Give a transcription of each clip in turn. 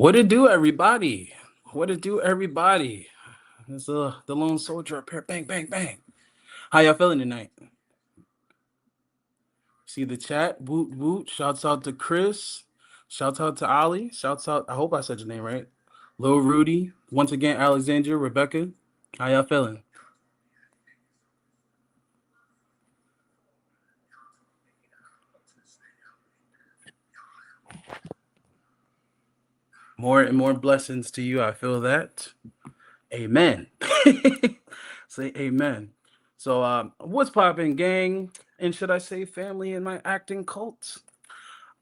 What it do, everybody? What it do, everybody? It's the lone soldier up here. Bang, bang, bang. How y'all feeling tonight? See the chat? Woot woot. Shouts out to Chris. Shouts out to Ali. Shouts out. I hope I said your name right. Lil Rudy. Once again, Alexandria, Rebecca. How y'all feeling? More and more blessings to you. I feel that. Amen. Say amen. So, what's poppin', gang? And should I say family in my acting cult?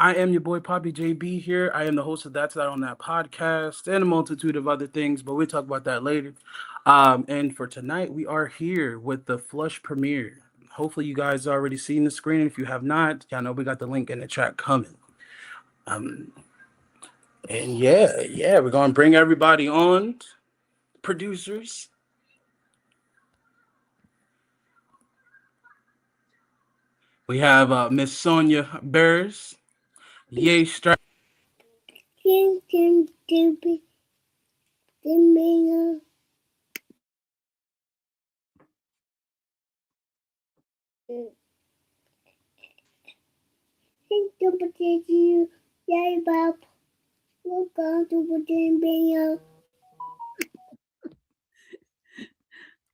I am your boy Poppy JB here. I am the host of That's That on That podcast and a multitude of other things, but we'll talk about that later. And for tonight, we are here with the Flush premiere. Hopefully, you guys already seen the screen. If you have not, y'all know we got the link in the chat coming. Um, and yeah, we're gonna bring everybody on. Producers. We have Miss Sonja Burrus, Yae Stratton.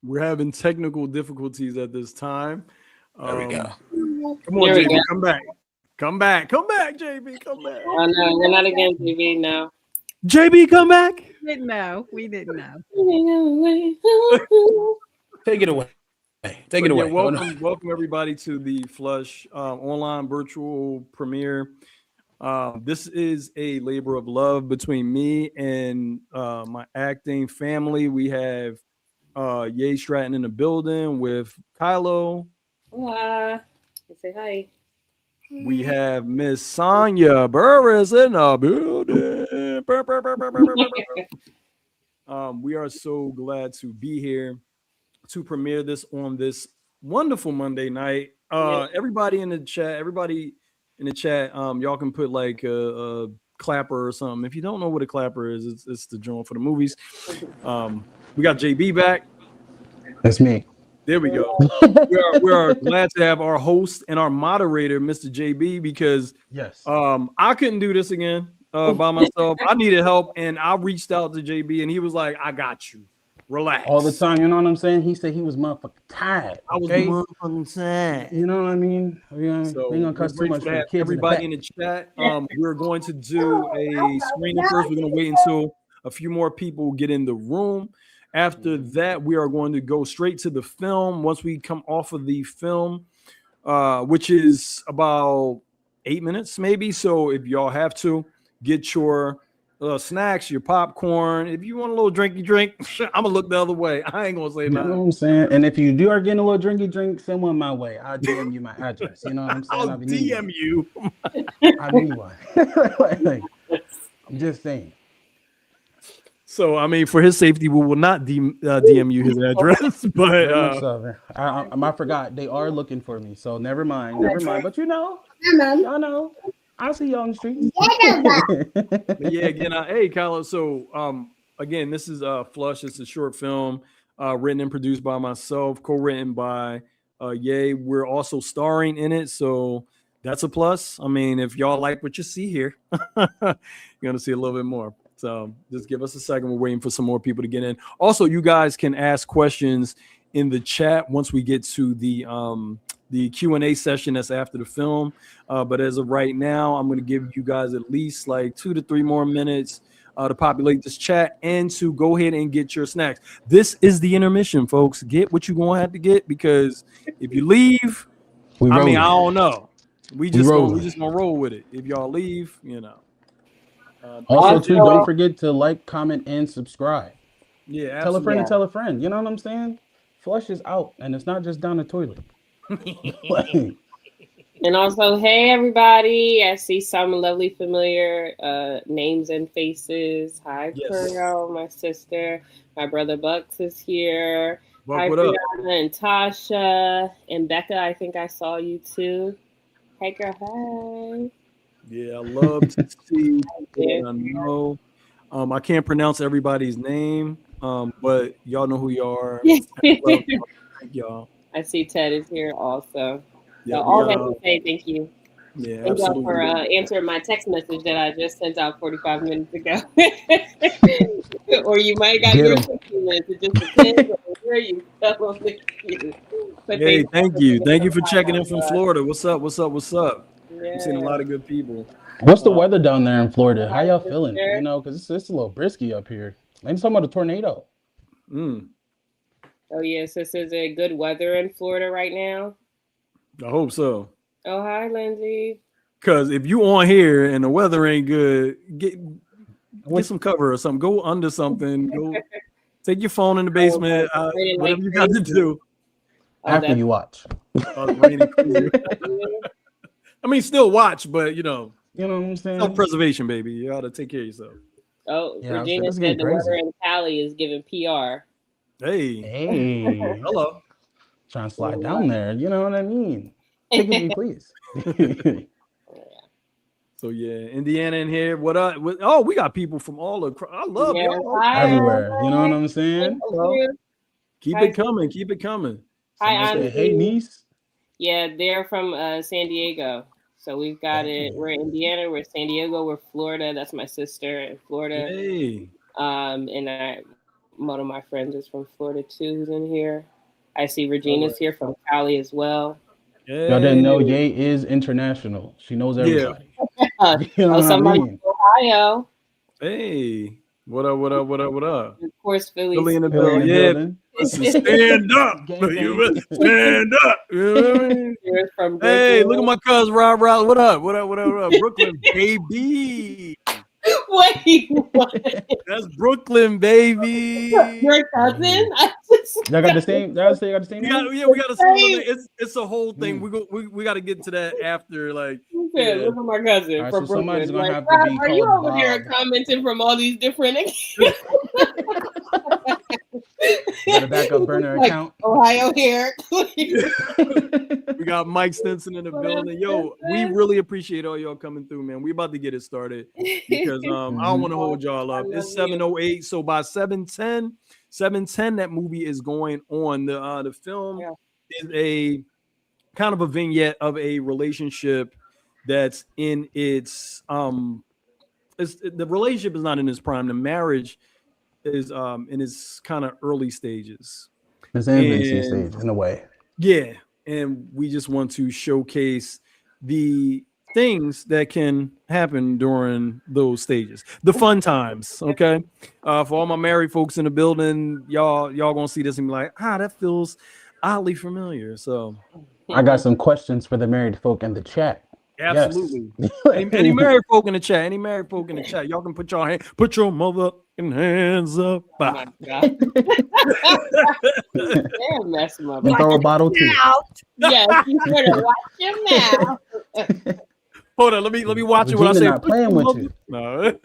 We're having technical difficulties at this time. There we go. Come on, JB, come back. Come back, JB, come back. Oh no, we're not against JB now. JB, come back. We didn't know. Take it away. Take it away. Welcome everybody to the Flush online virtual premiere. This is a labor of love between me and my acting family. We have Yae Stratton in the building with Kylo. Hola. Say hi. We have Miss Sonja Burrus in the building. We are so glad to be here to premiere this on this wonderful Monday night. Everybody in the chat, y'all can put like a clapper or something. If you don't know what a clapper is, it's the joint for the movies. We got JB back. That's me. There we go. we are glad to have our host and our moderator, Mr. JB, because I couldn't do this again by myself. I needed help, and I reached out to JB, and he was like, "I got you. Relax." All the time, you know what I'm saying? He said he was motherfucking tired. I was motherfucking sad. You know what I mean? We ain't gonna cuss too much for the kids. Everybody in the chat, we're going to do a screening first. We're going to wait until a few more people get in the room. After that, we are going to go straight to the film. Once we come off of the film, which is about 8 minutes, maybe. So if y'all have to get your snacks, your popcorn. If you want a little drinky drink, I'm gonna look the other way. I ain't gonna say nothing. You know what I'm saying? And if you are getting a little drinky drink, send one my way. I'll DM you my address. You know what I'm saying? I'll DM you. I need one. I'm just saying. So I mean, for his safety, we will not DM you his address. But I forgot they are looking for me. So never mind. But you know, y'all know. I'll see you on the street. Yeah, again, hey, Kylo. So, again, this is Flush. It's a short film written and produced by myself, co-written by Yae. We're also starring in it, so that's a plus. I mean, if y'all like what you see here, you're gonna see a little bit more. So, just give us a second. We're waiting for some more people to get in. Also, you guys can ask questions in the chat once we get to the Q&A session that's after the film. But as of right now, I'm going to give you guys at least like 2 to 3 more minutes to populate this chat and to go ahead and get your snacks. This is the intermission, folks. Get what you're going to have to get, because if you leave, I don't know. We just going to roll with it. If y'all leave, you know. Also, too, don't forget to like, comment, and subscribe. Yeah, absolutely. Tell a friend to tell a friend. You know what I'm saying? Flush is out, and it's not just down the toilet. And also, hey everybody! I see some lovely familiar names and faces. Hi, Pearl, my sister. My brother Bucks is here. Hi, Brianna and Tasha and Becca. I think I saw you too. Hey, girl. Hi. Yeah, I love to see. I know. I can't pronounce everybody's name, but y'all know who you are. Well, Thank y'all. I see Ted is here also. Yeah, All that to say, thank you. Yeah, Thank y'all absolutely. for answering my text message that I just sent out 45 minutes ago. Or you might have got your 60 minutes. It just depends on where you fell on the queue. But Hey, thank you. Thank you for the checking in podcast. from Florida. What's up? What's up? What's up? Yeah. We've seen a lot of good people. What's the weather down there in Florida? How y'all Sister. feeling? You know, because it's a little brisky up here. Ain't talking about a tornado. Oh, yes. This is a good weather in Florida right now. I hope so. Oh, hi, Lindsay. Because if you on here and the weather ain't good, get some cover or something. Go under something. Go take your phone in the basement. Whatever you got to do. After you watch. I mean, still watch, but you know what I'm saying? Self-preservation, baby. You ought to take care of yourself. Oh, yeah, Regina said the weather in Cali is giving PR. Hey. Hello. Trying to slide down there. You know what I mean? Take it, please. So yeah, Indiana in here. What up? Oh, we got people from all across. I love y'all everywhere. You know what I'm saying? Keep it coming. Keep it coming. Hi, hey, niece. Yeah, they're from San Diego. So we've got it. We're in Indiana. We're San Diego. We're Florida. That's my sister in Florida. Hey. And one of my friends is from Florida too, who's in here. I see Regina's here from Cali as well. Hey. Y'all didn't know Yae is international. She knows everybody. Yeah. You know somebody from Ohio. Hey. What up? What up? What up? What up? Of course, Philly in the building. Yeah. Stand up. You stand up. You know what I mean? Hey, look at my cousin Rob. What up? What up? What up? What up? Brooklyn, baby. Wait, what? That's Brooklyn, baby. Your cousin? Y'all got the same. Y'all got the same. We got a similar. It's a whole thing. We got to get to that after. Like, look at my cousin right, from so somebody's Brooklyn. gonna have to be are you over Bob. there commenting from all these different? Got a backup burner account. Ohio here. We got Mike Stinson in the building. Yo, we really appreciate all y'all coming through, man. We about to get it started because I don't want to hold y'all up. It's 7:08, so by 7:10, that movie is going on. The film is a kind of a vignette of a relationship that's in its the relationship is not in its prime. The marriage is in its kind of early stages. It's infancy stage in a way. Yeah, and we just want to showcase the things that can happen during those stages, the fun times. Okay, for all my married folks in the building, y'all gonna see this and be like, that feels oddly familiar. So I got some questions for the married folk in the chat. Absolutely. Yes. Any married folk in the chat? Any married folk in the chat? Y'all can put your mother hands up. Oh my God. They're messing up. Throw a bottle too. Yes, you better watch your mouth. Hold on, let me watch it when I say not playing with you. No.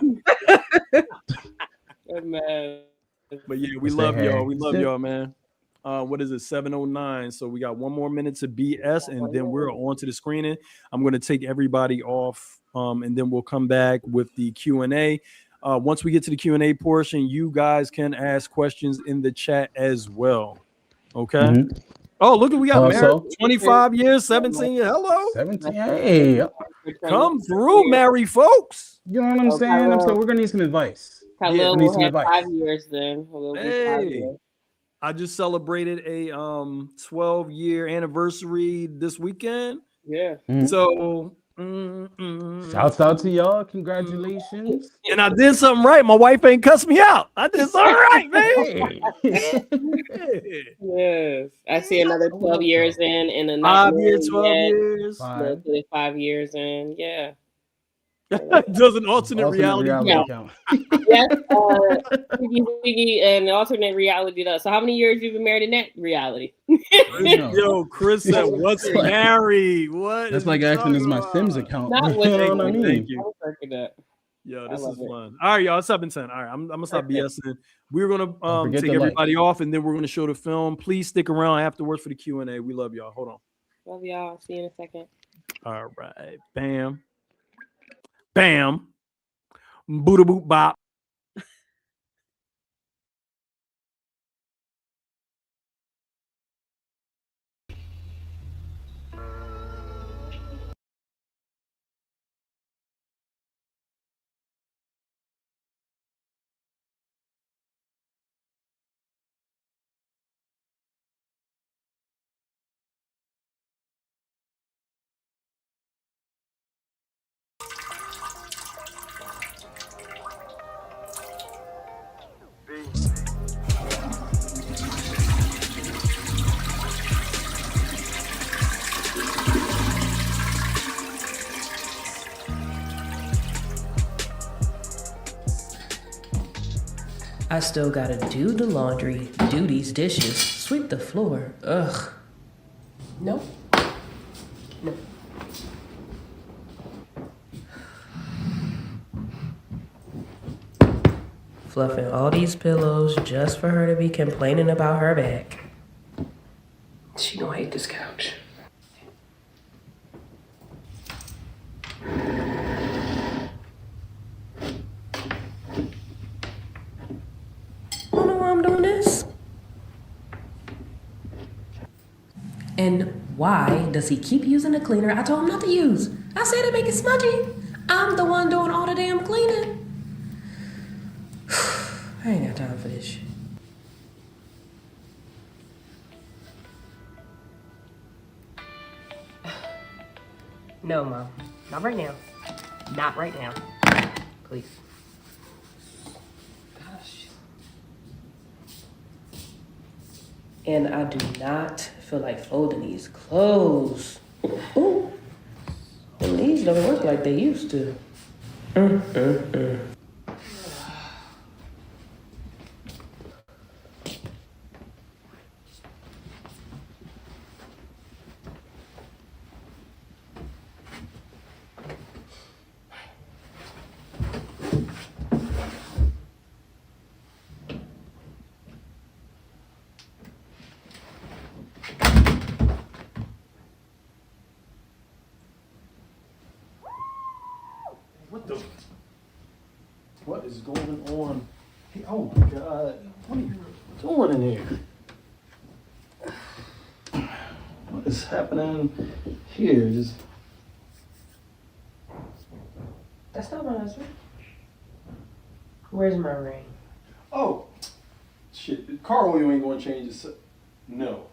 But yeah, we love y'all. We love y'all, man. What is it? 7:09. So we got one more minute to BS, and then we're on to the screening. I'm going to take everybody off, and then we'll come back with the Q&A. Once we get to the Q&A portion, you guys can ask questions in the chat as well. Okay. Mm-hmm. Oh, look, we got married 25 years, 17 years. Hello. 17. Hey. Come through, married folks. You know what I'm saying? So we're going to need some advice. Hello, we'll have 5 years then. Hey. I just celebrated a 12-year anniversary this weekend. Yeah. Mm-hmm. So shouts out to y'all. Congratulations. And I did something right. My wife ain't cussed me out. I did something right, man. Yes. I see another 12 years in and a 5 years, 12 years. 5 years in. Yeah. Does an alternate reality count? Yes, and alternate reality does. So how many years you been married in that reality? Yo, Chris said, "What's married? What?" That's like acting as my Sims account. Not what I mean. Thank you. Yo, this is fun. All right, y'all. It's 7:10. All right, I'm gonna stop BSing. We're gonna take everybody off, and then we're gonna show the film. Please stick around afterwards for the Q&A. We love y'all. Hold on. Love y'all. See you in a second. All right. Bam. Bam. Booda boop bop. I still gotta do the laundry, do these dishes, sweep the floor. Ugh. No. No. Fluffing all these pillows just for her to be complaining about her back. She don't hate this couch. I don't know why I'm doing this. And why does he keep using the cleaner I told him not to use? I said to make it smudgy. I'm the one doing all the damn cleaning. I ain't got time for this shit. No, Mom. Not right now. Not right now. Please. Gosh. And I do not feel like folding these clothes. Ooh. And these don't work like they used to. What is going on? Hey, oh my God. What are you doing in here? What is happening here? Just... That's not my husband. Where's my ring? Oh, shit. Car oil ain't going to change it. No.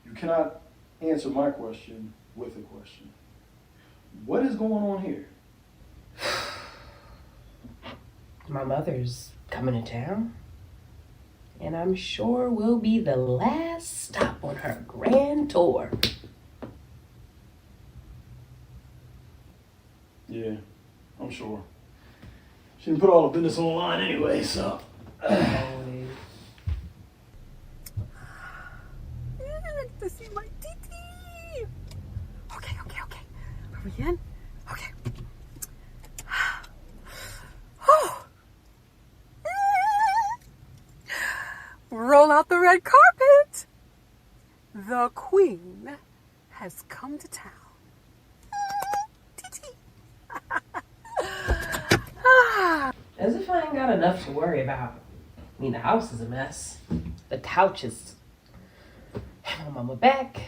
You cannot answer my question with a question. What is going on here? My mother's coming to town, and I'm sure we'll be the last stop on her grand tour. Yeah, I'm sure. She didn't put all the business online anyway, so. To see my titi. Okay. Are we in? Okay. Oh. Roll out the red carpet. The queen has come to town. Titi. As if I ain't got enough to worry about. I mean, the house is a mess. The couch is... my mama back.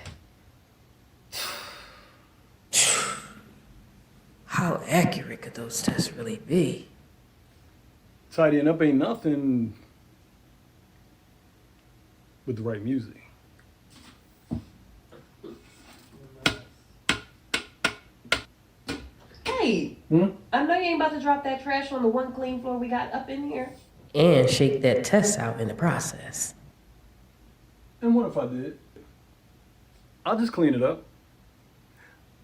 How accurate could those tests really be? Tidying up ain't nothing with the right music. Hey, I know you ain't about to drop that trash on the one clean floor we got up in here. And shake that test out in the process. And what if I did? I'll just clean it up.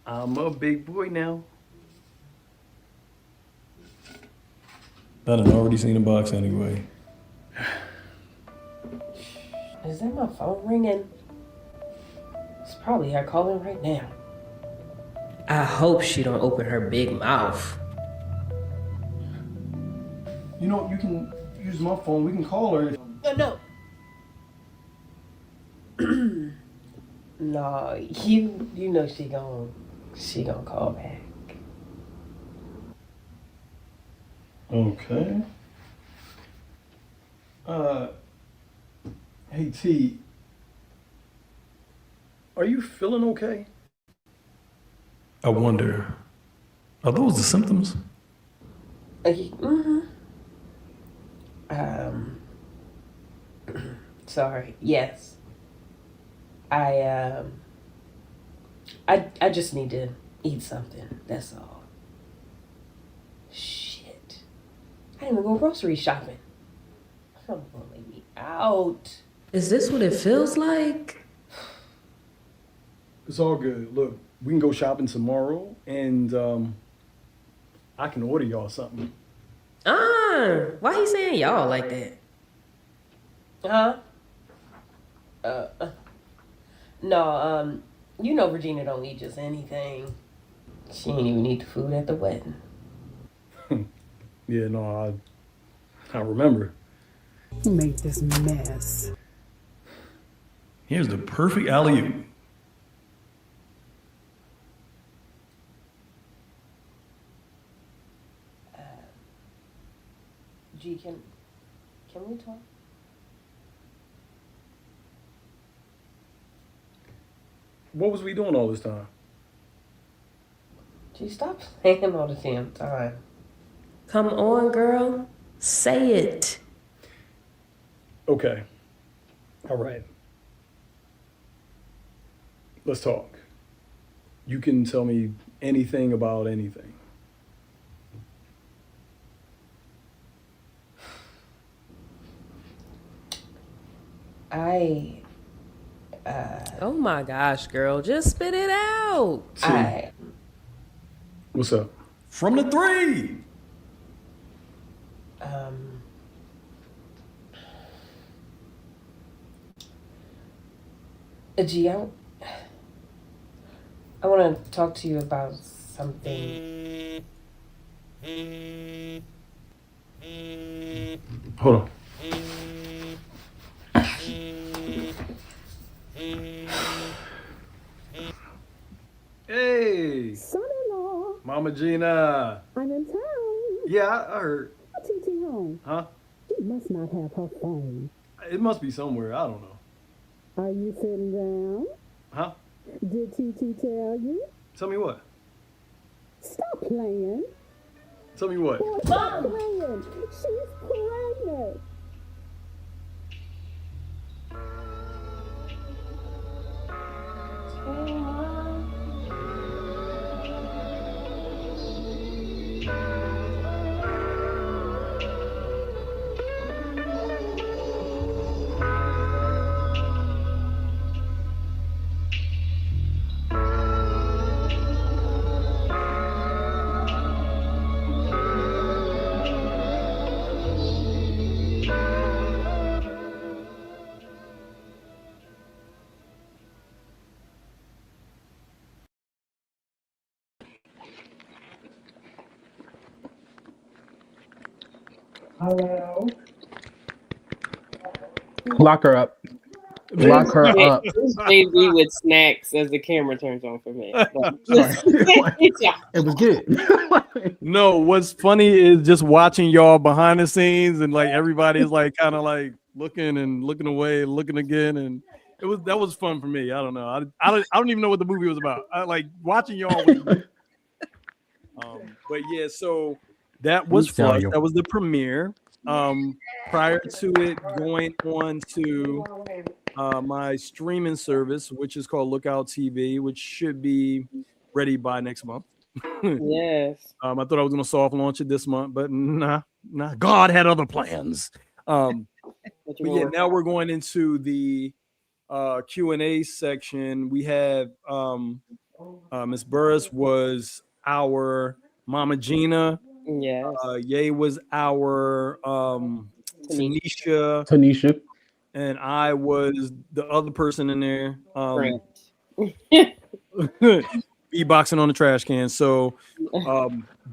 I'm a big boy now. I done already seen the box anyway. Is that my phone ringing? It's probably her calling right now. I hope she don't open her big mouth. You know, you can use my phone. We can call her. No. No, you know she gon' call back. Okay. Hey T, are you feeling okay? I wonder, are those the symptoms? Sorry, yes. I just need to eat something, that's all. Shit. I didn't even go grocery shopping. Someone's gonna let me out. Is this what it feels like? It's all good. Look, we can go shopping tomorrow, and I can order y'all something. Why he saying y'all like that? Huh? No, you know Regina don't eat just anything. She ain't even eat the food at the wedding. Yeah, no, I remember. Who made this mess? Here's the perfect alley-oop. G, can we talk? What was we doing all this time? G, stop playing all the damn time. Come on, girl. Say it. Okay. All right. Let's talk. You can tell me anything about anything. Oh my gosh, girl. Just spit it out. What's up? From the 3. G, I want to talk to you about something. Hold on. Hey, Son-in-law, Mama Gina. I'm in town. Yeah, I heard. TT home. Huh? She must not have her phone. It must be somewhere. I don't know. Are you sitting down? Huh? Did TT tell you? Tell me what? Stop playing. Tell me what? Boy, stop playing. She's pregnant. Hello. Lock her up. Lock her up. JB with snacks as the camera turns on for me. It was good. No, what's funny is just watching y'all behind the scenes and like everybody's like kind of like looking and looking away, looking again, and that was fun for me. I don't know. I don't even know what the movie was about. I like watching y'all. But yeah, so that was Flush. That was the premiere. Prior to it going on to my streaming service, which is called Lookout TV, which should be ready by next month. Yes. I thought I was going to soft launch it this month, but nah. God had other plans. But yeah, now we're going into the Q&A section. We have Miss Burrus was our Mama Gina. Yes. Yae was our Tanisha. And I was the other person in there. Beatboxing on the trash can. So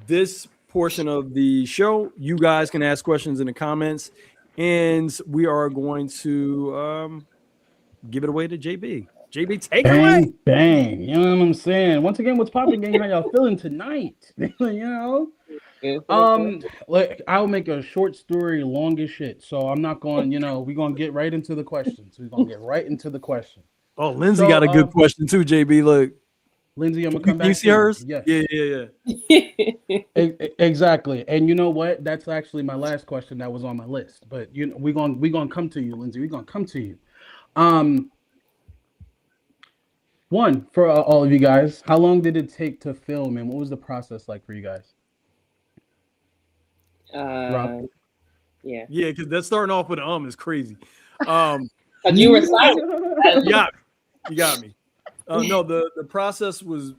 this portion of the show, you guys can ask questions in the comments, and we are going to give it away to JB. JB, take it away. Bang. You know what I'm saying? Once again, what's popping, gang? How y'all feeling tonight? You know? Like I'll make a short story long as shit. So I'm not going, we're gonna get right into the questions. We're gonna get right into the question. Oh, Lindsay got a good question too, JB. Look. Lindsay, I'm gonna come back. You see hers? Yes. Yeah. Exactly. And you know what? That's actually my last question that was on my list. But we're gonna come to you, Lindsay. We're gonna come to you. One for all of you guys. How long did it take to film, and what was the process like for you guys? Yeah. Yeah, because that's starting off with an is crazy. You were silent. You got me. No, the process was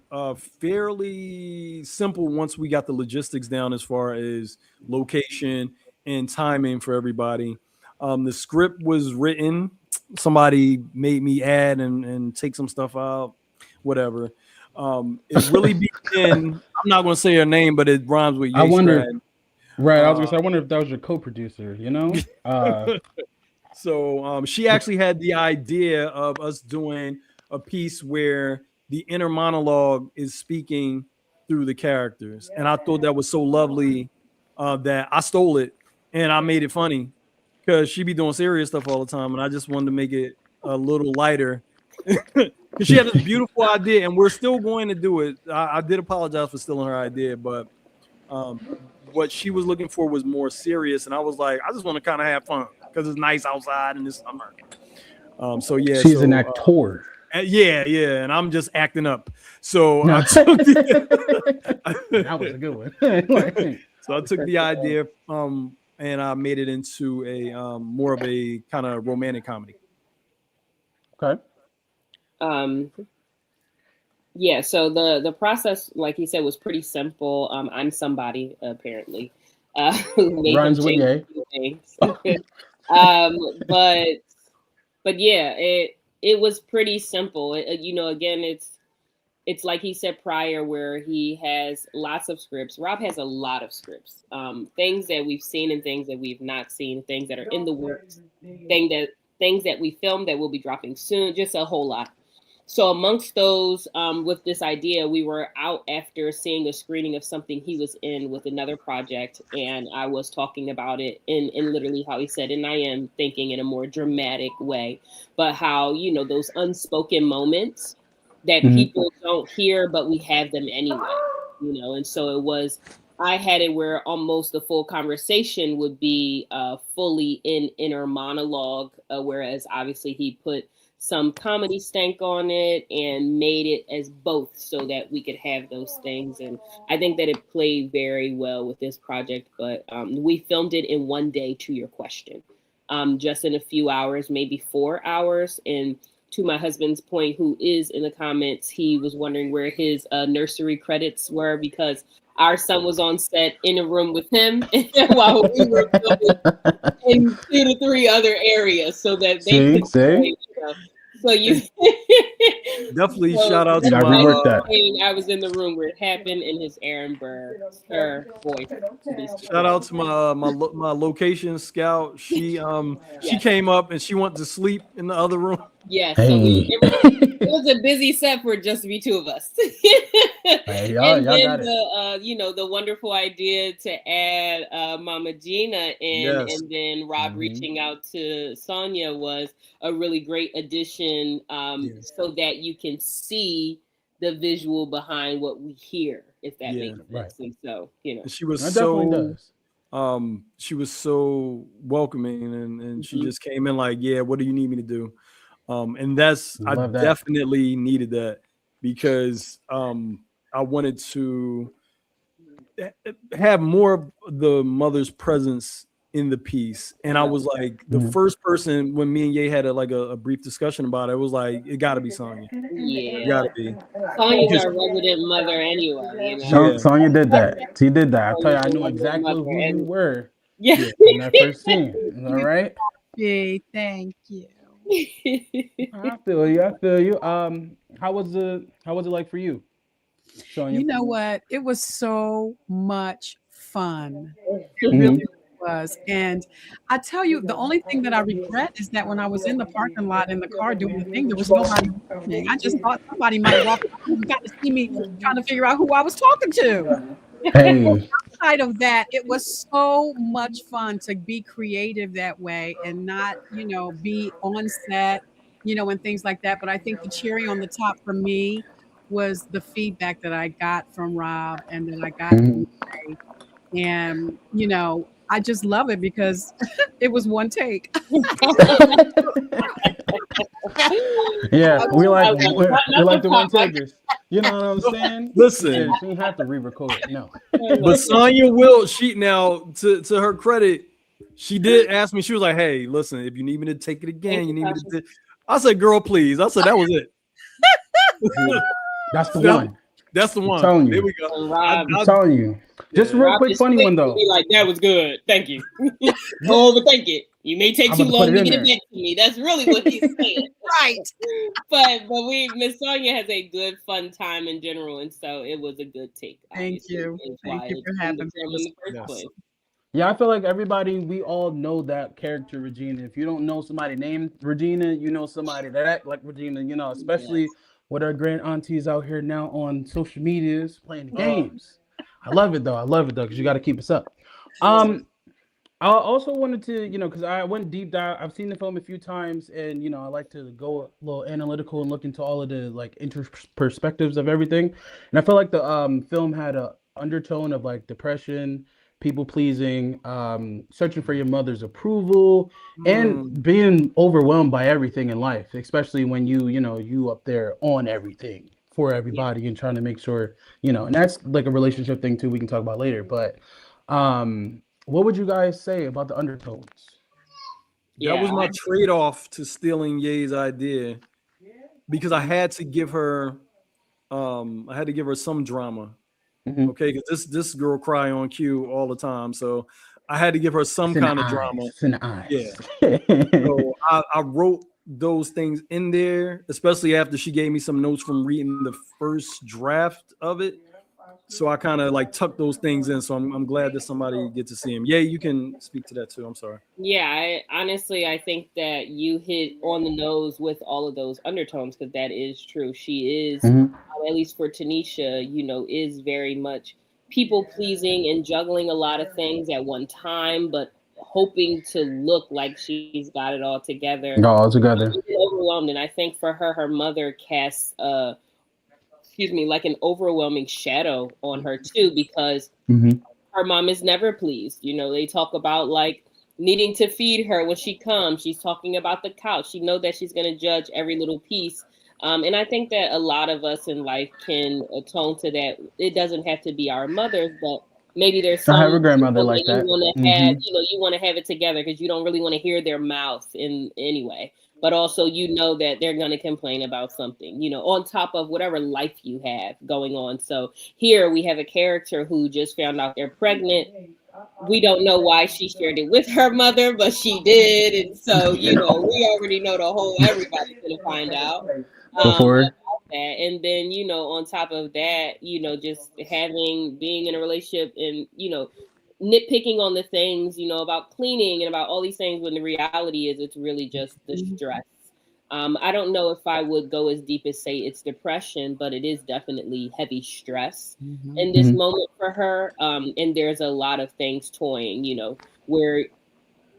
fairly simple once we got the logistics down as far as location and timing for everybody. The script was written. Somebody made me add and take some stuff out, whatever. It really began. I'm not going to say her name, but it rhymes with Yae Stratton. Right, I was gonna say, I wonder if that was your co-producer. So she actually had the idea of us doing a piece where the inner monologue is speaking through the characters. And I thought that was so lovely that I stole it and I made it funny because she be doing serious stuff all the time. And I just wanted to make it a little lighter because she had this beautiful idea and we're still going to do it. I did apologize for stealing her idea, but what she was looking for was more serious. And I was like, I just want to kind of have fun because it's nice outside in this summer. So yeah, she's an actor. Yeah, and I'm just acting up. So No. that was a good one. So I took the idea and I made it into a more of a kind of romantic comedy. Okay. Yeah, so the process, like he said, was pretty simple. I'm somebody apparently. Rhymes with Yae. But yeah, it was pretty simple. Again, it's like he said prior, where he has lots of scripts. Rob has a lot of scripts, things that we've seen and things that we've not seen, things that are in the works, things that we filmed that will be dropping soon, just a whole lot. So amongst those, with this idea, we were out after seeing a screening of something he was in with another project. And I was talking about it in literally how he said, and I am thinking in a more dramatic way, but how, those unspoken moments that people don't hear, but we have them anyway, And so I had it where almost the full conversation would be fully in inner monologue, whereas obviously he put some comedy stank on it and made it as both so that we could have those things. And I think that it played very well with this project, but we filmed it in one day, to your question, just in a few hours, maybe 4 hours. And to my husband's point, who is in the comments, he was wondering where his nursery credits were because our son was on set in a room with him while we were filming in 2 to 3 other areas so that they could say, So you definitely shout out to I was in the room where it happened in his Aaron Burr, her voice. Shout out to my location scout. She came up and she went to sleep in the other room. Yes, so it was a busy set for just to be 2 of us. Hey, y'all got it. The wonderful idea to add Mama Gina in, and then Rob reaching out to Sonja was a really great addition, so that you can see the visual behind what we hear, if that makes sense. Right. And so, she was that definitely does. She was so welcoming, and she just came in like, yeah, what do you need me to do? And I definitely needed that because I wanted to have more of the mother's presence in the piece. And I was like, the first person, when me and Yae had a brief discussion about it, was like, it got to be Sonja. Yeah. It got to be. Sonja's our resident mother anyway. Sonja did that. She did that. I tell you, I knew exactly who you were in that first scene. All right? Hey, thank you. I feel you. How was it like for you, Sonja? You know what? It was so much fun. It really was. And I tell you, the only thing that I regret is that when I was in the parking lot in the car doing the thing, there was nobody listening. I just thought somebody might walk up and got to see me trying to figure out who I was talking to. Hey. Outside of that, it was so much fun to be creative that way and not, be on set, and things like that. But I think the cherry on the top for me was the feedback that I got from Rob and that I got from Yae. And, I just love it because it was one take. Yeah, we like the one takers. You know what I'm saying? Listen, she didn't have to re-record it. No. But Sonja will. She now, to her credit, she did ask me. She was like, "Hey, listen, if you need me to take it again, you need me to." I said, "Girl, please." I said, "That was it." That's the Yep. one. That's the I'm one. telling There you. we go. And Rob, I'm telling you. Just a real Rob quick just funny clicked one and though. be like, that was good. Thank you. Don't overthink it. You may take I'm too about to put long it to in get it there. back to me. That's really what he's saying. Right. But Miss Sonja has a good fun time in general, and so it was a good take. Thank obviously, you. is Thank why you it's for in having the me. film in the first Yes. place. Yeah, I feel like everybody, we all know that character, Regina. If you don't know somebody named Regina, you know somebody that act like Regina, you know, especially with our grand aunties out here now on social medias playing the games. I love it though. I love it though, because you got to keep us up. I also wanted to, you know, because I went deep dive. I've seen the film a few times, and you know, I like to go a little analytical and look into all of the like perspectives of everything. And I feel like the film had a undertone of like depression, people pleasing, searching for your mother's approval, and being overwhelmed by everything in life, especially when you know, you up there on everything for everybody and trying to make sure, you know, and that's like a relationship thing too. We can talk about later, but. What would you guys say about the undertones? That was Yeah. my trade-off to stealing Ye's idea because I had to give her some drama. Mhm. Okay, because this girl cry on cue all the time. So I had to give her some It's in the kind of eyes. drama. It's in the eyes. So I wrote those things in there, especially after she gave me some notes from reading the first draft of it. So I kind of like tucked those things in. So I'm glad that somebody get to see him. Yeah, you can speak to that too. I'm sorry. Yeah, I think that you hit on the nose with all of those undertones, because that is true. She is, Mhm. at least for Tanisha, you know, is very much people pleasing and juggling a lot of things at one time, but hoping to look like she's got it all together. All together. Overwhelmed, and I think for her mother casts like an overwhelming shadow on her too, because Mhm. her mom is never pleased. You know, they talk about like needing to feed her when she comes. She's talking about the couch. She knows that she's going to judge every little piece. And I think that a lot of us in life can atone to that. It doesn't have to be our mothers, but maybe there's I have some a grandmother people like that you that. want to have, Mhm. you know, you want to have it together because you don't really want to hear their mouth in anyway. But also, you know that they're going to complain about something, you know, on top of whatever life you have going on. So here we have a character who just found out they're pregnant. We don't know why she shared it with her mother, but she did. And so, you know, we already know everybody's going to find out. Before. About that. And then, you know, on top of that, you know, just being in a relationship and, you know, nitpicking on the things, you know, about cleaning and about all these things, when the reality is it's really just the stress. I don't know if I would go as deep as say it's depression, but it is definitely heavy stress in this moment for her. And there's a lot of things toying, you know, where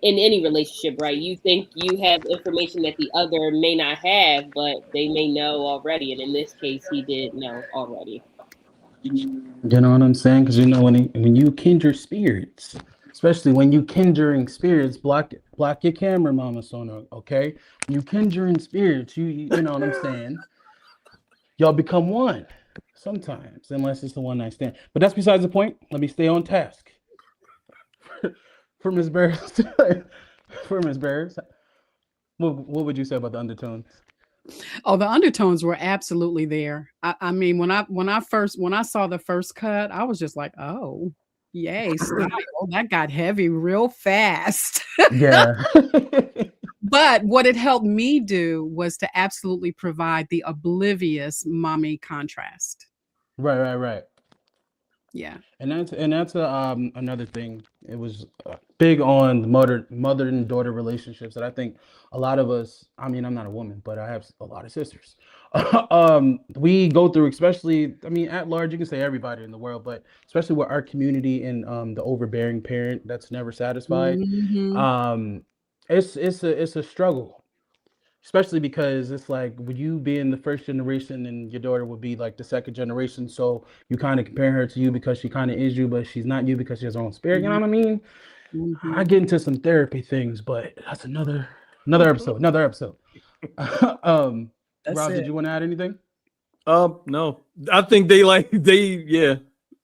in any relationship, right? You think you have information that the other may not have, but they may know already. And in this case, he did know already. You know what I'm saying? Because you know when you kindred spirits, especially when you kindring spirits, block your camera, Mama Sona. Okay, when you kindring spirits, you know what I'm saying. Y'all become one sometimes, unless it's the one night stand. But that's besides the point. Let me stay on task. For Miss Barris, for Miss Barris, what would you say about the undertones? Oh, the undertones were absolutely there. I mean, when I saw the first cut, I was just like, oh, yay, style. That got heavy real fast. Yeah. But what it helped me do was to absolutely provide the oblivious mommy contrast. Right. Yeah. And that's another thing. It was big on mother and daughter relationships that I think a lot of us. I mean, I'm not a woman, but I have a lot of sisters. We go through, especially. I mean, at large, you can say everybody in the world, but especially with our community and the overbearing parent that's never satisfied. Mhm. It's a struggle. Especially because it's like, would you being the first generation and your daughter would be like the second generation, so you kind of compare her to you because she kind of is you, but she's not you because she has her own spirit. You know what I mean? I get into some therapy things, but that's another episode. Another episode. That's Rob, did it. you want to add anything? No, I think yeah.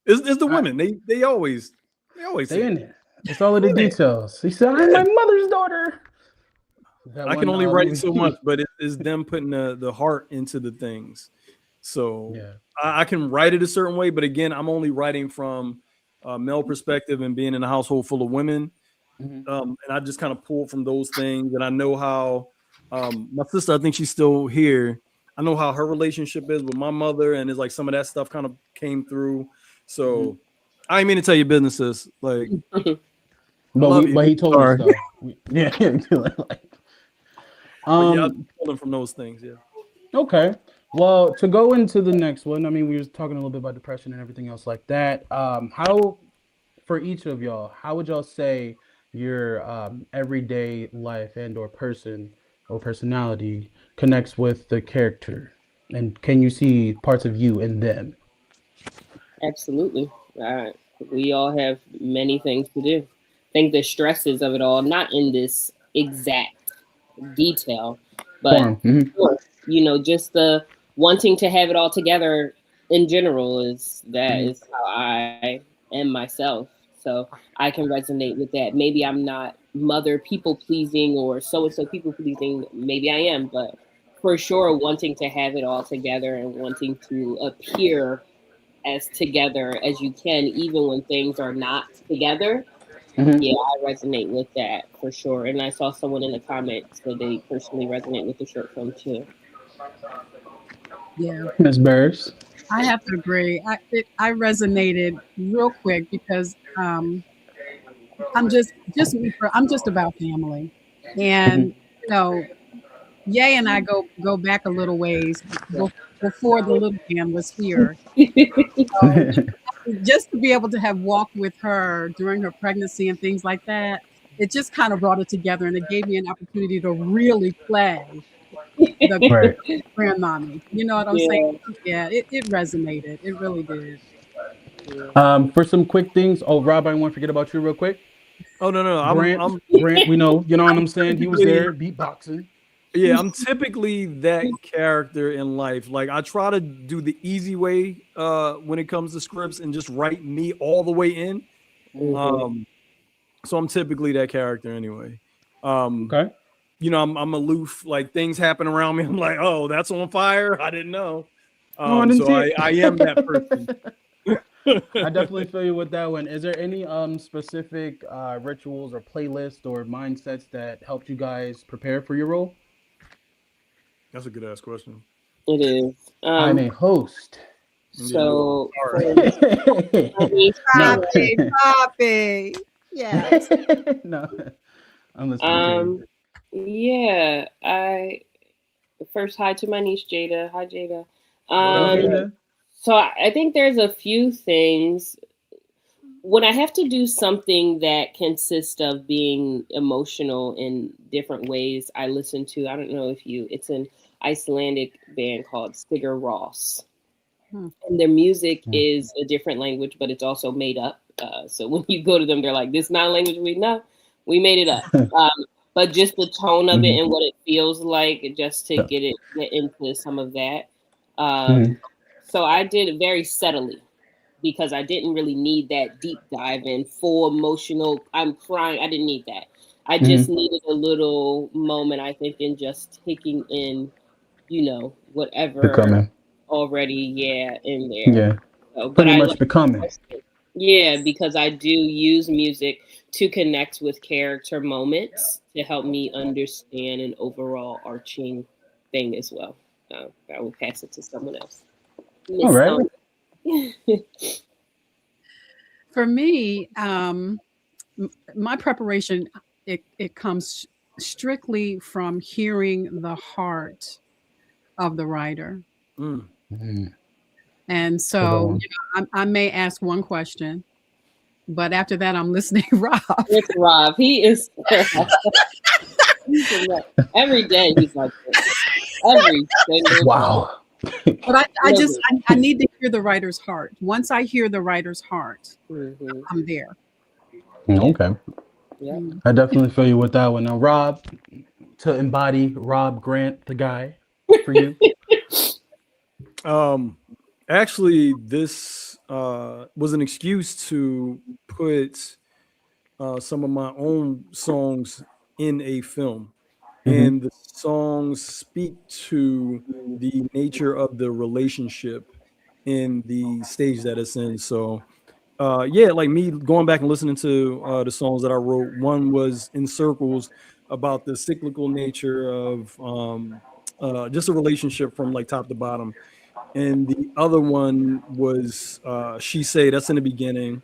It's the All right. women. They always Stay say in it. there. It's all of the Yeah. details. He said, "I'm my mother's daughter." That I can one only write movie. so much, but it's them putting the heart into the things. So Yeah. I can write it a certain way, but again, I'm only writing from a male perspective and being in a household full of women. And I just kind of pull from those things. And I know how my sister, I think she's still here. I know how her relationship is with my mother, and it's like some of that stuff kind of came through. So I ain't mean to tell you businesses. Like, But he told us though. Yeah. I'm pulling from those things. Yeah. Okay. Well, to go into the next one, I mean, we were talking a little bit about depression and everything else like that. How, for each of y'all, how would y'all say your everyday life and or person or personality connects with the character? And can you see parts of you in them? Absolutely. We all have many things to do. I think the stresses of it all, not in this exact detail, but just the wanting to have it all together in general is how I am myself. So I can resonate with that. Maybe I'm not mother people pleasing or so people pleasing. Maybe I am, but for sure wanting to have it all together and wanting to appear as together as you can, even when things are not together. Yeah, I resonate with that for sure. And I saw someone in the comments that they personally resonate with the short film too. Yeah, Ms. Burrus. I have to agree. I resonated real quick because I'm just about family, and Yae and I go back a little ways before the little man was here. So just to be able to have walked with her during her pregnancy and things like that, it just kind of brought it together, and it gave me an opportunity to really play the grandmommy. You know what I'm saying? Yeah, it resonated. It really did. For some quick things. Oh, Rob, I want to forget about you real quick. Oh no, Grant, we know, you know what I'm saying? He was there beatboxing. Yeah, I'm typically that character in life. Like I try to do the easy way when it comes to scripts and just write me all the way in. So I'm typically that character anyway. Okay. I'm aloof. Like things happen around me. I'm like, oh, that's on fire. I didn't know. I didn't see it. I am that person. I definitely feel you with that one. Is there any specific rituals or playlists or mindsets that helped you guys prepare for your role? That's a good ass question. It is. I'm a host. So Poppy. Yes. No. I'm listening to you. Yeah. First hi to my niece Jada. Hi Jada. So I think there's a few things when I have to do something that consists of being emotional in different ways. I listen to, I don't know if it's an Icelandic band called Sigur Rós. And their music is a different language, but it's also made up. So when you go to them, they're like, this not language we know. We made it up. But just the tone of it and what it feels like, just to get into some of that. So I did it very subtly because I didn't really need that deep dive in full emotional. I'm crying. I didn't need that. I just needed a little moment, I think, in just taking in, whatever Becoming. already, in there. Yeah. So, Pretty much becoming. Yeah, because I do use music to connect with character moments to help me understand an overall arching thing as well. I will pass it to someone else. All right. For me, my preparation, it comes strictly from hearing the heart of the writer. And so I may ask one question, but after that, I'm listening to Rob. It's Rob. He is every day. He's like this. Every single wow. But I need to hear the writer's heart. Once I hear the writer's heart, I'm there. Okay. Yeah. I definitely feel you with that one. Now, Rob, to embody Rob Grant, the guy, for you. Actually, this was an excuse to put some of my own songs in a film. and the songs speak to the nature of the relationship in the stage that it's in. So yeah, like me going back and listening to the songs that I wrote, one was In Circles about the cyclical nature of just a relationship from like top to bottom, and the other one was She Say, that's in the beginning,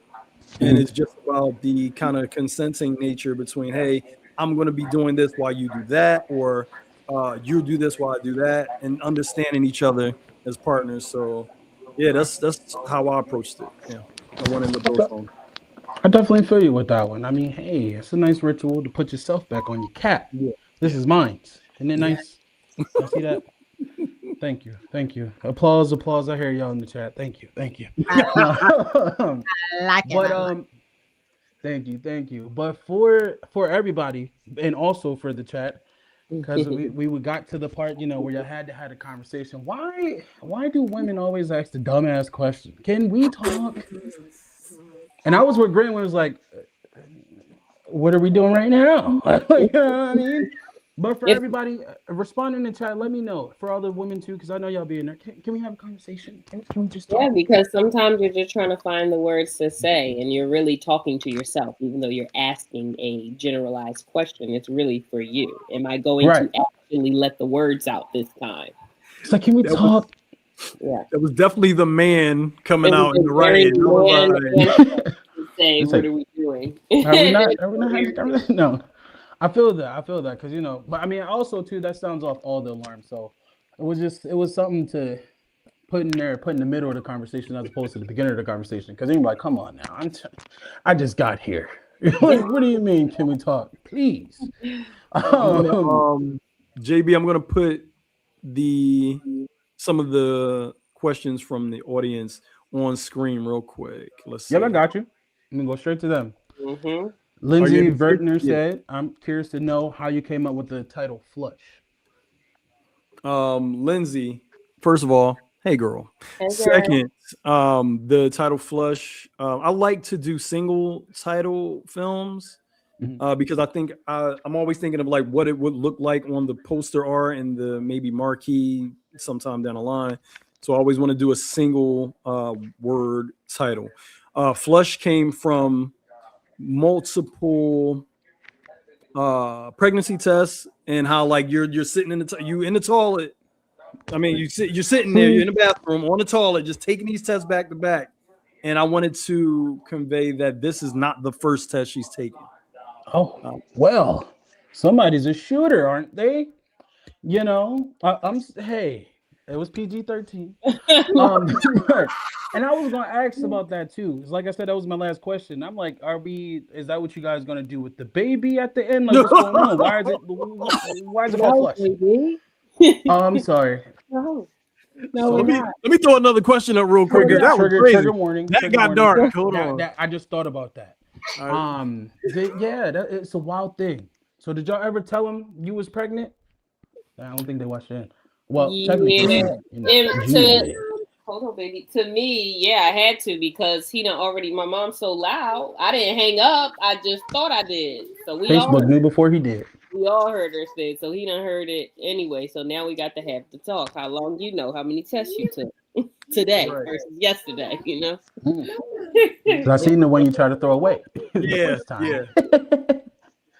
and it's just about the kind of consenting nature between, hey, I'm going to be doing this while you do that, or you do this while I do that, and understanding each other as partners. So yeah, that's how I approached it. Yeah, I went in with those songs. I definitely feel you with that one. I mean, hey, it's a nice ritual to put yourself back on your cap. Yeah. This is mine. Isn't it nice? I see that. Thank you. Thank you. Applause. I hear y'all in the chat. Thank you. I like it. But thank you. But for everybody, and also for the chat, because we got to the part, where you had to have a conversation. Why do women always ask the dumbass question? Can we talk? And I was with Grant when it was like, what are we doing right now? You know what I mean? But for everybody, respond in the chat. Let me know. For all the women too, because I know y'all be in there. Can we have a conversation? Can we just talk? Yeah, because sometimes you're just trying to find the words to say, and you're really talking to yourself, even though you're asking a generalized question. It's really for you. Am I going to actually let the words out this time? It's like, can we talk? That was definitely the man coming out in the right. Say, what are we doing? Are we not? No. I feel that because but I mean also too, that sounds off all the alarms. So it was something to put in the middle of the conversation as opposed to the beginning of the conversation. Because anybody, come on now, I just got here. What do you mean? Can we talk, please? JB, I'm gonna put some of the questions from the audience on screen real quick. Let's see. Yeah, I got you. I'm gonna go straight to them. Mm-hmm. Lindsay Vertner said, I'm curious to know how you came up with the title Flush. Lindsay, first of all, hey girl. Hey, girl. Second, the title Flush. I like to do single title films because I think I'm always thinking of like what it would look like on the poster art and the maybe marquee sometime down the line. So I always want to do a single word title. Flush came from multiple pregnancy tests and how like you're sitting in the toilet. I mean, you're sitting there, you're in the bathroom on the toilet, just taking these tests back to back. And I wanted to convey that this is not the first test she's taking. Oh, well, somebody's a shooter, aren't they? Hey, it was PG-13. And I was gonna ask about that too. It's like I said, that was my last question. I'm like, is that what you guys gonna do with the baby at the end? Like, what's going on? Why is it called Flush? I'm sorry. No, let me throw another question up real quick. That was crazy. Trigger warning. That got dark. Hold on. I just thought about that. It's a wild thing. So did y'all ever tell him you was pregnant? I don't think they watched it. Well, technically, hold on, baby. To me, yeah, I had to because my mom's so loud. I didn't hang up. I just thought I did. So Facebook knew before he did. We all heard her say, so he done heard it anyway. So now we got to have the talk. How long how many tests you took today versus yesterday, I seen the one you tried to throw away. Yeah.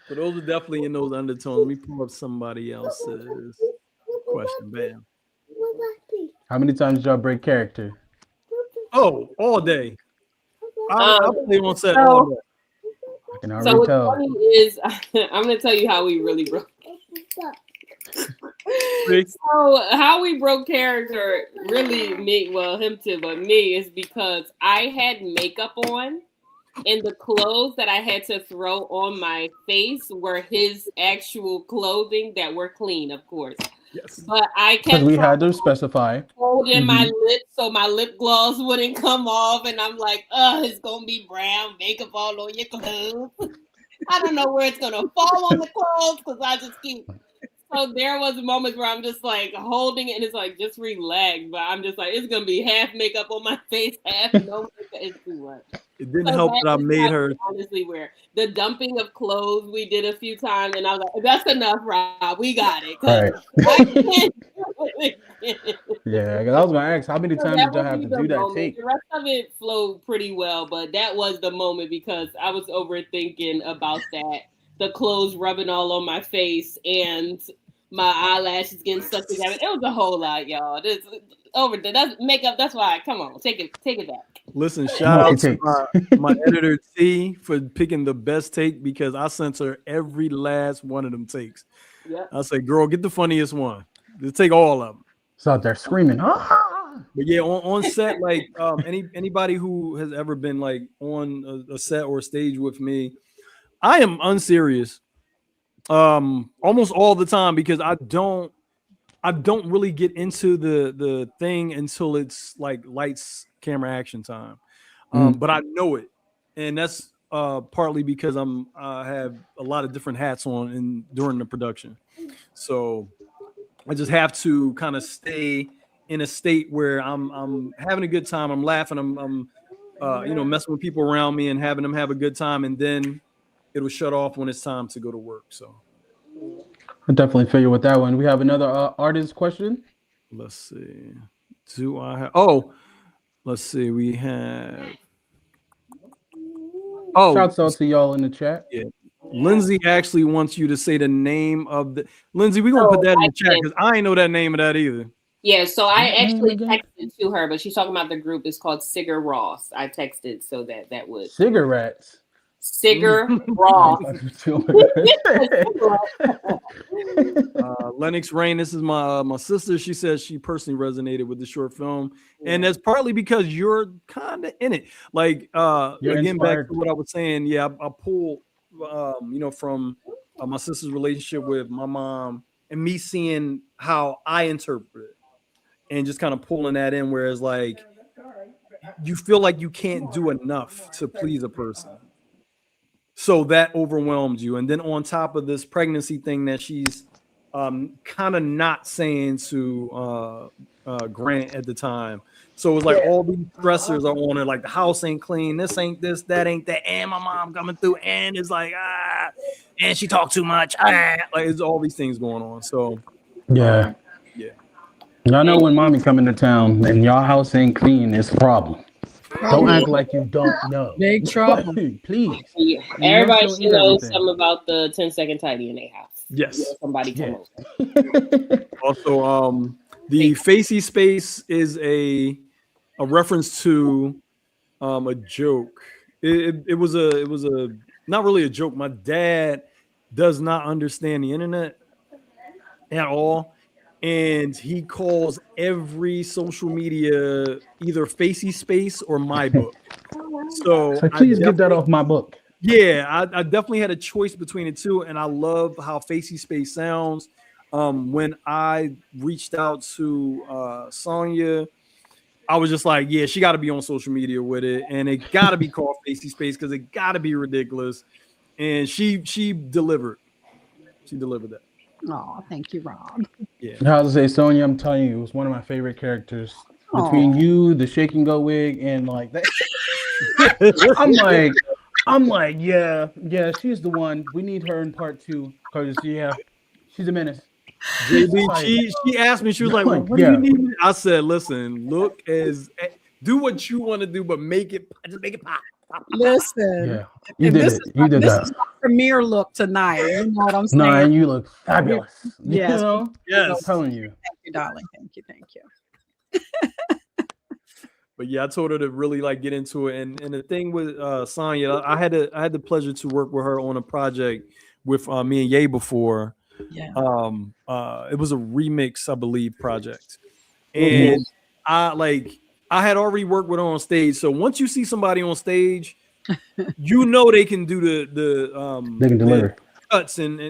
But those are definitely in those undertones. Let me pull up somebody else's question. Bam. How many times did y'all break character? Oh, all day. I'll play on set all day. I can already tell. What's funny is I'm gonna tell you how we really broke. So how we broke character, really him too, but me, is because I had makeup on. And the clothes that I had to throw on my face were his actual clothing that were clean, of course. Yes. But I kept we had to specify holding my lips so my lip gloss wouldn't come off, and I'm like, it's gonna be brown makeup all on your clothes. I don't know where it's gonna fall on the clothes because I just keep. So there was moments where I'm just like holding it and it's like, just relax. But I'm just like, it's going to be half makeup on my face, half no makeup. It's too much. it didn't help that I made her honestly wear the dumping of clothes we did a few times, and I was like, "That's enough, Rob. We got it." Right. I can't do it again. Yeah, 'cause I was gonna ask, how many So times that did y'all would have be to the do that moment. take? The rest of it flowed pretty well, but that was the moment because I was overthinking about that. The clothes rubbing all on my face and my eyelashes getting stuck together. It was a whole lot, y'all. This over there. That's makeup. That's why. Come on, take it back. Listen, shout out to Multi-takes. my editor T for picking the best take because I sent her every last one of them takes. Yep. I said, girl, get the funniest one. Just take all of them. It's out there screaming. Ah! But yeah, on set, like anybody who has ever been like on a set or a stage with me, I am unserious almost all the time because I don't really get into the thing until it's like lights, camera, action time. But I know it, and that's partly because I have a lot of different hats on during the production, so I just have to kind of stay in a state where I'm having a good time, I'm laughing, I'm messing with people around me and having them have a good time, and then it'll shut off when it's time to go to work. So I definitely feel you with that one. We have another artist question. let's see. Do I have? Oh, let's see. We have. Oh, Shouts out to y'all in the chat. yeah. Lindsay actually wants you to say the name of the. Lindsay, we're gonna put that in the chat because I ain't know that name of that either. Yeah, so I actually texted to her, but she's talking about the group. It's called Sigur Ross. I texted so that would Cigarettes. Sigur Ross. Lennox Rain, this is my sister. She says she personally resonated with the short film, and that's partly because you're kind of in it. Like You're again, inspired. back to what I was saying. Yeah, I pull from my sister's relationship with my mom and me seeing how I interpret it, and just kind of pulling that in. Whereas like you feel like you can't do enough to please a person. So that overwhelms you. And then on top of this pregnancy thing that she's kind of not saying to Grant at the time. So it was like all these stressors are on her, like the house ain't clean, this ain't this, that ain't that, and my mom coming through, and it's like, and she talked too much. Like it's all these things going on. So yeah. Y'all know when mommy coming to town and y'all house ain't clean, it's a problem. Don't act like you don't know. Big trouble. Please. Yeah. Everybody should know something about the 10-second tidy in their house. Yes. Yeah, somebody come over. Also, the facey space is a reference to a joke. It was a not really a joke. My dad does not understand the internet at all. And he calls every social media either Facey Space or My Book. So please get that off my book. Yeah, I definitely had a choice between the two, and I love how Facey Space sounds. When I reached out to Sonja, I was just like, yeah, she got to be on social media with it, and it got to be called Facey Space because it got to be ridiculous. And she delivered. She delivered that. Oh, thank you, Rob. Yeah. I was gonna say, Sonja, I'm telling you, it was one of my favorite characters. Between you, the shake and go wig, and like that. I'm like, yeah, she's the one. We need her in part 2 because she's a menace. JB, she asked me, she was like, well, what do you need? I said, listen, do what you want to do, but just make it pop. Listen, you did it. You did that. This is my premiere look tonight. You know what I'm saying? No, and you look fabulous. Yes. You know? Yes. I'm telling you. Thank you, darling. Thank you. But yeah, I told her to really like get into it. And the thing with Sonja, I had the pleasure to work with her on a project with me and Yae before. Yeah. It was a remix, I believe, project. And I had already worked with her on stage. So once you see somebody on stage, you know they can do the they can deliver cuts and I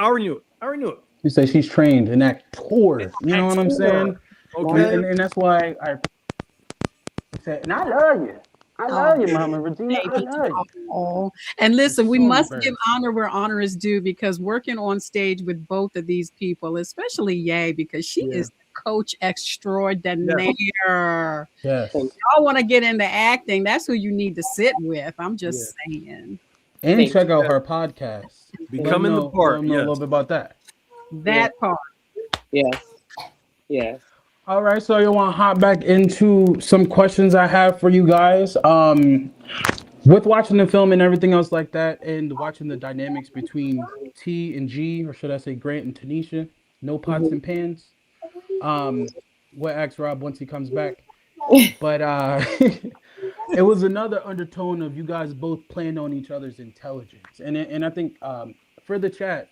already knew it. You say she's trained in actor. You know what I'm saying? Okay. And that's why I said, and I love you. I love you, Mama Regina. I love you. Oh, and listen, we So must embarrassed. give honor where honor is due because working on stage with both of these people, especially Yae, because she is the coach extraordinaire. Yes. Y'all want to get into acting? That's who you need to sit with. I'm just saying. And check out her podcast. Becoming the Part. Know a little bit about that. That part. Yes. Yes. All right, so you want to hop back into some questions I have for you guys. With watching the film and everything else like that, and watching the dynamics between T and G, or should I say Grant and Tanisha, no pots and pans. We'll ask Rob once he comes back. But it was another undertone of you guys both playing on each other's intelligence, and I think for the chat,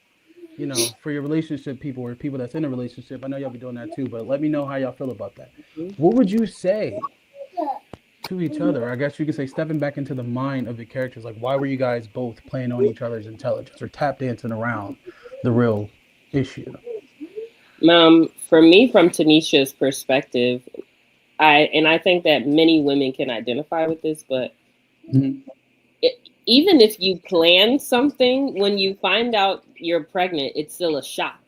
you know, for your relationship people or people that's in a relationship, I know y'all be doing that too, but let me know how y'all feel about that. What would you say to each other? I guess you could say stepping back into the mind of the characters, like why were you guys both playing on each other's intelligence or tap dancing around the real issue? For me, from Tanisha's perspective, I think that many women can identify with this, but even if you plan something, when you find out you're pregnant, it's still a shock.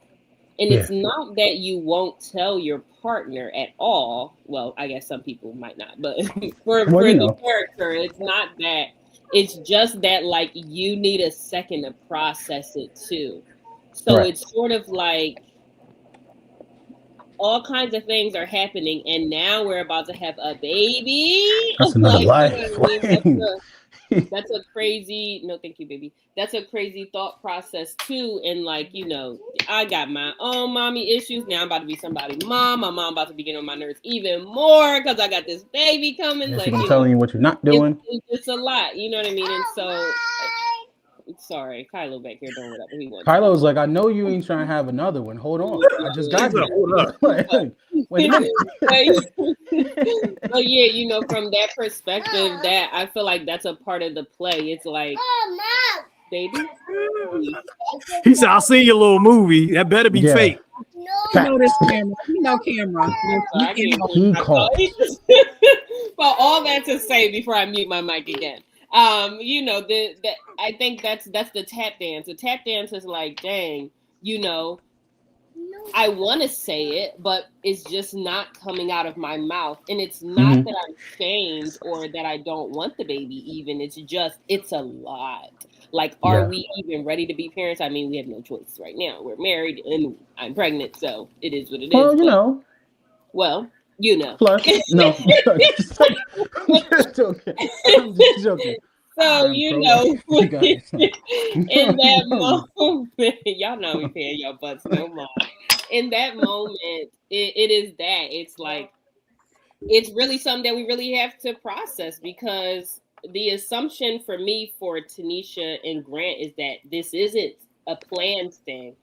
And it's not that you won't tell your partner at all. Well, I guess some people might not, but for the character, it's not that. It's just that, like, you need a second to process it too. So it's sort of like all kinds of things are happening, and now we're about to have a baby. That's another life. That's a crazy, no, thank you, baby. That's a crazy thought process too. And like, you know, I got my own mommy issues. Now I'm about to be somebody's mom. My mom about to be getting on my nerves even more because I got this baby coming. Yes, like, I'm telling you what you're not doing. It's a lot, you know what I mean? And so, sorry, Kylo back here doing whatever he wants. Kylo's like, I know you ain't trying to have another one. Hold on, I just got here. Wait a minute. But yeah, you know, from that perspective, that I feel like that's a part of the play. It's like, baby. He said, "I'll see your little movie. That better be fake." You know this camera. You know camera. He called. Well, all that to say before I mute my mic again. You know, I think that's the tap dance. The tap dance is like, dang, you know, I want to say it, but it's just not coming out of my mouth. And it's not that I'm ashamed or that I don't want the baby even. It's just, it's a lot. Like, are we even ready to be parents? I mean, we have no choice right now. We're married and I'm pregnant, so it is what it is. Well, you know. Well, you know. Plus, no. I'm just joking. I'm just joking. So, you know, in that moment, y'all know we paying your butts no more. In that moment, it is that. It's like, it's really something that we really have to process, because the assumption for me for Tanisha and Grant is that this isn't a planned thing.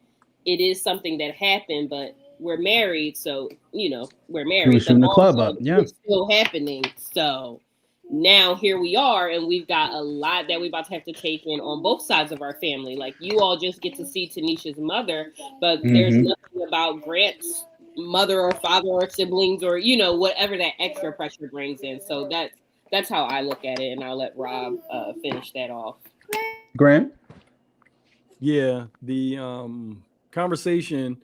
It is something that happened, but we're married, so, you know, we're married. We're shooting the club up, It's still happening, so now here we are, and we've got a lot that we're about to have to take in on both sides of our family. Like, you all just get to see Tanisha's mother, but there's nothing about Grant's mother or father or siblings or, you know, whatever that extra pressure brings in. So that's how I look at it, and I'll let Rob finish that off. Grant? Yeah, the conversation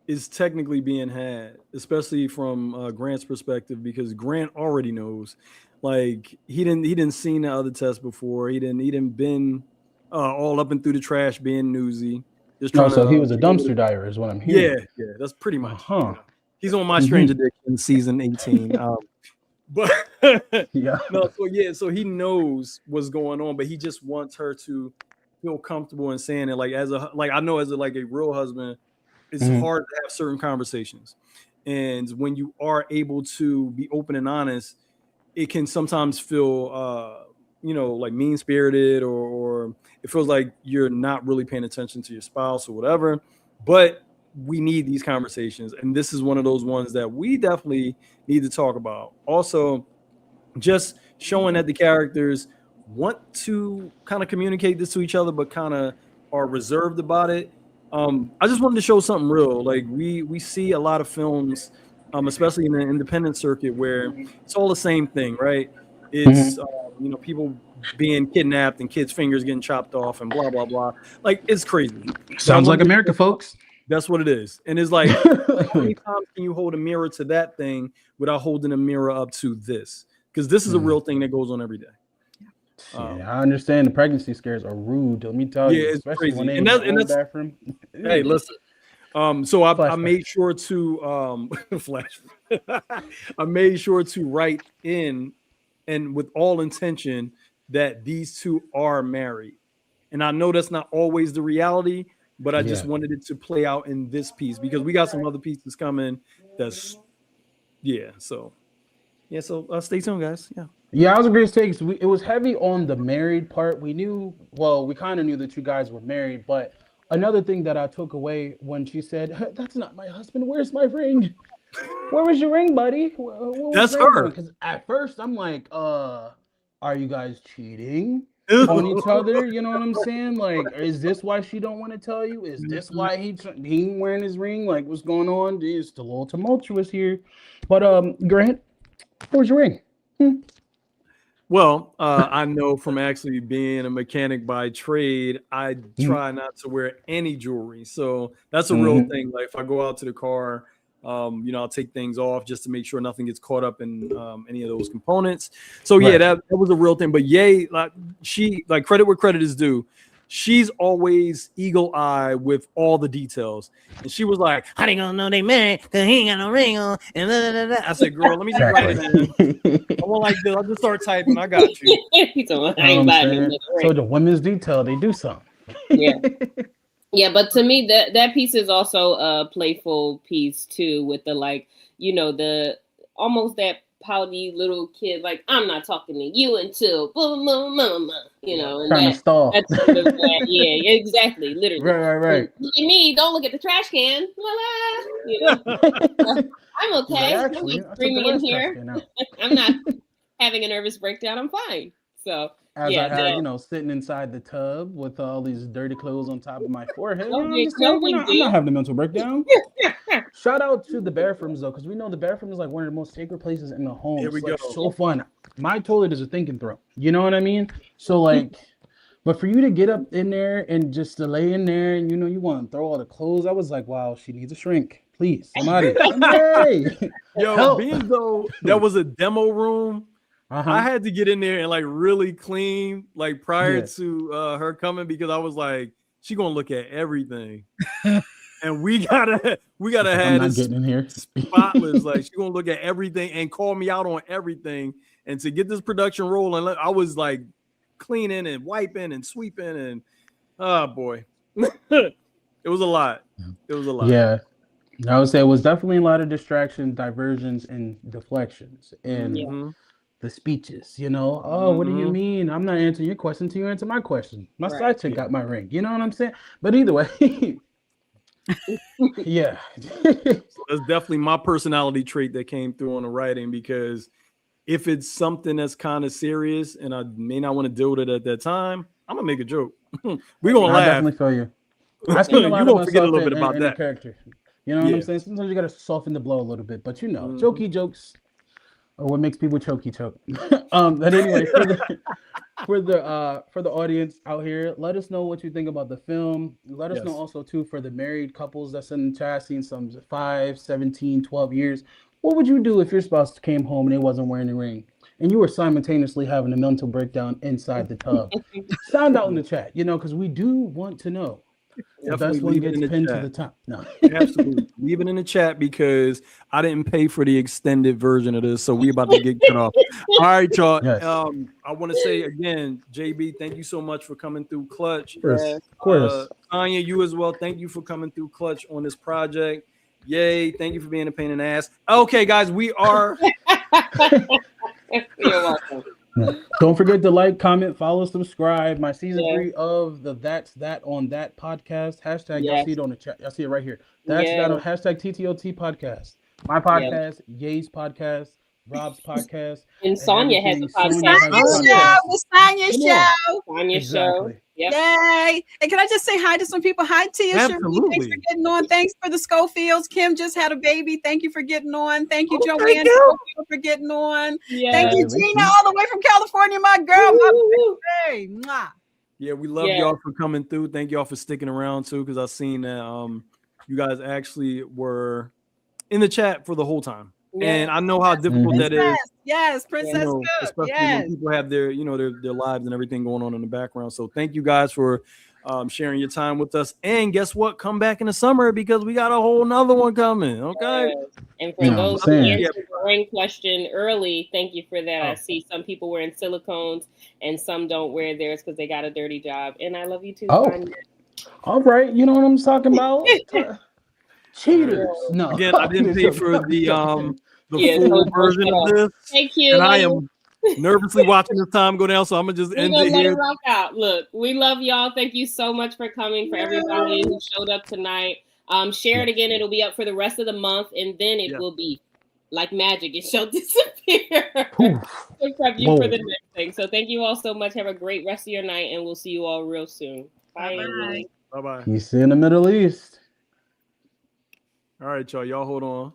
is technically being had, especially from Grant's perspective, because Grant already knows. Like, he didn't seen the other test before. He didn't been all up and through the trash being newsy. Just trying so he was a dumpster diver, is what I'm hearing. Yeah, that's pretty much. He's on My Strange Addiction season 18. But so he knows what's going on, but he just wants her to feel comfortable in saying it. Like, I know as a real husband, it's hard to have certain conversations, and when you are able to be open and honest, it can sometimes feel, like mean-spirited, or it feels like you're not really paying attention to your spouse or whatever. But we need these conversations, and this is one of those ones that we definitely need to talk about. Also, just showing that the characters want to kind of communicate this to each other, but kind of are reserved about it. I just wanted to show something real. Like, we see a lot of films, especially in the independent circuit, where it's all the same thing, right? It's people being kidnapped and kids' fingers getting chopped off and blah blah blah. Like, it's crazy. Sounds like America, folks. That's what it is. And it's like, how many times can you hold a mirror to that thing without holding a mirror up to this? Because this is a real thing that goes on every day. Yeah, I understand the pregnancy scares are rude. Let me tell you, it's especially crazy. when they And in that's the bathroom. Hey, listen. So I Flashback. made sure to flash. I made sure to write in, and with all intention, that these two are married. And I know that's not always the reality, but I just wanted it to play out in this piece because we got some other pieces coming. So stay tuned, guys. Yeah, I was a great take. It was heavy on the married part. We kind of knew that you guys were married, but another thing that I took away when she said, "That's not my husband. Where's my ring? Where was your ring, buddy?" That's her. Because at first I'm like, "Are you guys cheating on each other?" You know what I'm saying? Like, is this why she don't want to tell you? Is this why he ain't wearing his ring? Like, what's going on? It's a little tumultuous here. But Grant, where's your ring? Well, I know from actually being a mechanic by trade, I try not to wear any jewelry. So that's a real thing. Like if I go out to the car, I'll take things off just to make sure nothing gets caught up in any of those components. So that was a real thing. But Yae, she credit where credit is due. She's always eagle eye with all the details. And she was like, "How they gonna know they married? Cause he ain't got no ring on." And I said, "Girl, let me just write it in." I won't like this. I'll just start typing. I got you. I ain't buying him. So the women's detail, they do something. Yeah, but to me, that piece is also a playful piece too, with the the almost that pouty little kid, like, I'm not talking to you until boom, boom, mama, and trying to stall. That's sort of that, yeah, exactly, literally. Right. Look at me, don't look at the trash can. I'm okay. Actually, I'm screaming in here. I'm not having a nervous breakdown. I'm fine. So as I had, sitting inside the tub with all these dirty clothes on top of my forehead. I'm not having a mental breakdown. Shout out to the bathrooms though, because we know the bathroom is like one of the most sacred places in the home. Here we go. So fun. My toilet is a thinking throw. You know what I mean? So but for you to get up in there and just to lay in there and you want to throw all the clothes, I was like, wow, she needs a shrink. Please, somebody. Yo, help. Being though that was a demo room. I had to get in there and really clean prior to her coming because I was like, she gonna look at everything, and we gotta have this getting in here spotless. She gonna look at everything and call me out on everything. And to get this production rolling, I was cleaning and wiping and sweeping and oh boy, it was a lot. It was a lot. Yeah. I would say it was definitely a lot of distractions, diversions, and deflections. And the speeches, what do you mean? I'm not answering your question until you answer my question. My side chick got my ring. You know what I'm saying? But either way, yeah. That's definitely my personality trait that came through on the writing, because if it's something that's kind of serious and I may not want to deal with it at that time, I'm gonna make a joke. We're gonna laugh. I definitely feel you. I spend a lot of forget a little bit about that character. You know what I'm saying? Sometimes you gotta soften the blow a little bit, but jokey jokes or what makes people choke. But anyway, for the audience out here, let us know what you think about the film. Let us know also too for the married couples that's in the chat, seen some 5, 17, 12 years. What would you do if your spouse came home and they wasn't wearing a ring and you were simultaneously having a mental breakdown inside the tub? Sound out in the chat, because we do want to know. The best one gets pinned to the top. No, absolutely. Leave it in the chat because I didn't pay for the extended version of this, so we about to get cut off. All right, y'all. Yes. I want to say again, JB, thank you so much for coming through Clutch. Of course. Tanya, you as well. Thank you for coming through Clutch on this project. Yay! Thank you for being a pain in the ass. Okay, guys, we are. You're welcome. Don't forget to like, comment, follow, subscribe. My season 3 of the That's That on That podcast. Hashtag, y'all see it on the chat. Y'all see it right here. That's that on hashtag TTOT podcast. My podcast, Yae's podcast, Rob's podcast. And Sonja has a podcast. Sonja's show. Sonja's show. Yep. Yay. And can I just say hi to some people? Hi, Tia. Absolutely. Thanks for getting on. Thanks for the Schofields. Kim just had a baby. Thank you for getting on. Thank you, Joanne Schofield, for getting on. Thank you, Gina, all the way from California, my girl. Hey, mwah. Yeah, we love y'all for coming through. Thank y'all for sticking around too, because I've seen that you guys actually were in the chat for the whole time. Yeah. And I know how difficult that is. Yes, Princess Cook. Especially Yes. when people have their, their lives and everything going on in the background. So thank you guys for sharing your time with us. And guess what? Come back in the summer because we got a whole nother one coming. Okay. Yes. And for those who answered the ring question early, thank you for that. I see some people wearing silicones and some don't wear theirs because they got a dirty job. And I love you too. Oh, all right. You know what I'm talking about? Cheaters. No. Again, I didn't pay for the full version of this. Thank you. And I am nervously watching this time go down, so I'm gonna just end it here. Rock out. Look, we love y'all. Thank you so much for coming. For everybody who showed up tonight. Share it again. It'll be up for the rest of the month, and then it will be like magic. It shall disappear. To prep you for the next thing. So thank you all so much. Have a great rest of your night, and we'll see you all real soon. Bye. Bye. Peace in the Middle East. All right, y'all. Y'all hold on.